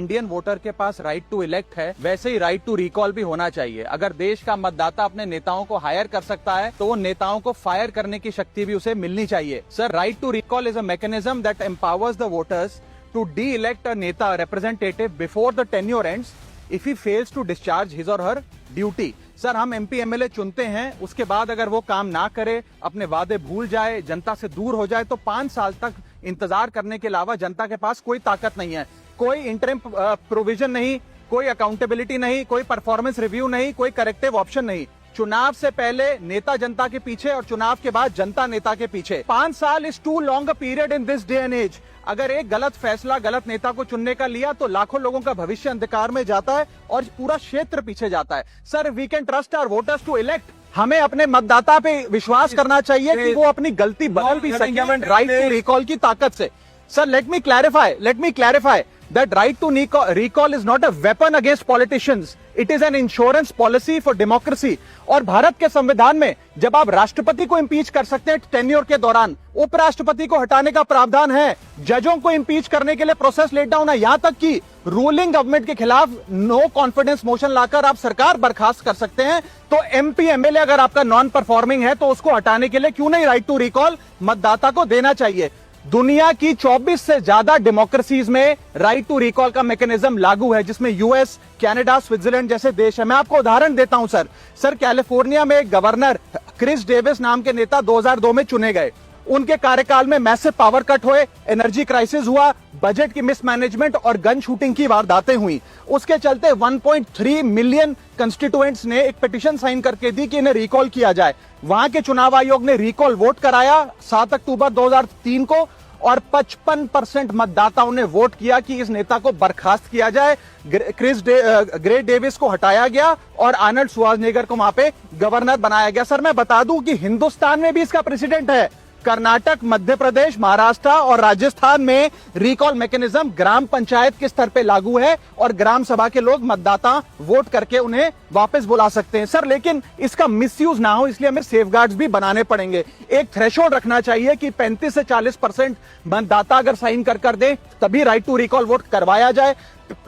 Indian voter के पास right to elect है, वैसे ही राइट टू रिकॉल भी होना चाहिए। अगर देश का मतदाता अपने नेताओं को हायर कर सकता है तो वो नेताओं को फायर करने की शक्ति भी उसे मिलनी चाहिए। Sir, right to recall is a mechanism that empowers the voters to de elect a नेता representative before the tenure ends if he fails to discharge his और हर ड्यूटी। सर, हम एमपी एमएलए चुनते हैं, उसके बाद अगर वो काम ना करे, अपने वादे भूल जाए, जनता से दूर हो जाए, तो 5 साल तक इंतजार करने के अलावा जनता के पास कोई ताकत नहीं है। कोई इंटरिम प्रोविजन नहीं, कोई अकाउंटेबिलिटी नहीं, कोई परफॉर्मेंस रिव्यू नहीं, कोई करेक्टिव ऑप्शन नहीं। चुनाव से पहले नेता जनता के पीछे और चुनाव के बाद जनता नेता के पीछे। 5 साल is too long a period in this day and age. अगर एक गलत फैसला गलत नेता को चुनने का लिया तो लाखों लोगों का भविष्य अंधकार में जाता है और पूरा क्षेत्र पीछे जाता है। Sir, we can trust our voters to elect. हमें अपने मतदाता पे विश्वास करना चाहिए कि वो अपनी गलती बदल भी सकें राइट टू रिकॉल की ताकत से। Sir, let me clarify that right to recall is not a weapon against politicians. It is an insurance policy for democracy. और भारत के संविधान में जब आप राष्ट्रपति को इम्पीच कर सकते हैं टेन्योर के दौरान, उपराष्ट्रपति को हटाने का प्रावधान है, जजों को इम्पीच करने के लिए प्रोसेस लेट डाउन है, यहां तक कि रूलिंग गवर्नमेंट के खिलाफ नो कॉन्फिडेंस मोशन लाकर आप सरकार बर्खास्त कर सकते हैं। तो एमपी एमएलए अगर आपका नॉन परफॉर्मिंग है तो उसको हटाने के लिए क्यों नहीं राइट टू रिकॉल मतदाता को देना चाहिए। दुनिया की 24 से ज्यादा डेमोक्रेसीज में राइट टू रिकॉल का मैकेनिज्म लागू है, जिसमें यूएस, कनाडा, स्विट्जरलैंड जैसे देश है। मैं आपको उदाहरण देता हूं सर, कैलिफोर्निया में एक गवर्नर क्रिस डेविस नाम के नेता 2002 में चुने गए। उनके कार्यकाल में मैसिव पावर कट हुए, एनर्जी क्राइसिस हुआ, बजट की मिसमैनेजमेंट और गन शूटिंग की वारदातें हुई। उसके चलते 1.3 मिलियन कंस्टिट्यूएंट्स ने एक पिटीशन साइन करके दी कि इन्हें रिकॉल किया जाए। वहां के चुनाव आयोग ने रिकॉल वोट कराया 7 अक्टूबर 2003 को और 55% मतदाताओं ने वोट किया कि इस नेता को बर्खास्त किया जाए। ग्रे डेविस को हटाया गया और आर्नल्ड श्वार्ज़नेगर को वहां पे गवर्नर बनाया गया। सर, मैं बता दूं कि हिंदुस्तान में भी इसका प्रेसिडेंट है। कर्नाटक, मध्य प्रदेश, महाराष्ट्र और राजस्थान में रिकॉल मैकेनिज्म ग्राम पंचायत के स्तर पे लागू है और ग्राम सभा के लोग मतदाता वोट करके उन्हें वापस बुला सकते हैं। सर, लेकिन इसका मिसयूज ना हो इसलिए हमें सेफगार्ड्स भी बनाने पड़ेंगे। एक थ्रेशोल्ड रखना चाहिए कि 35 से 40% मतदाता अगर साइन कर दे तभी राइट टू रिकॉल वोट करवाया जाए।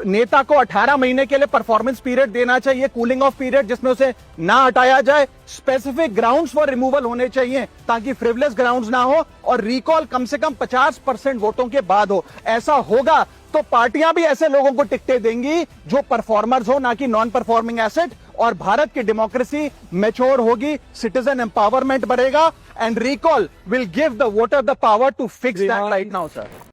नेता को 18 महीने के लिए परफॉर्मेंस पीरियड देना चाहिए, कूलिंग ऑफ पीरियड, जिसमें उसे ना हटाया जाए। स्पेसिफिक ग्राउंड्स फॉर रिमूवल होने चाहिए ताकि फ्रिवलेस ग्राउंड्स ना हो और रिकॉल कम से कम 50% वोटों के बाद हो। ऐसा होगा तो पार्टियां भी ऐसे लोगों को टिकटें देंगी जो परफॉर्मर्स हो, ना कि नॉन परफॉर्मिंग एसेट, और भारत की डेमोक्रेसी मैच्योर होगी, सिटीजन एम्पावरमेंट बढ़ेगा and recall will give the voter the power to fix that right now sir.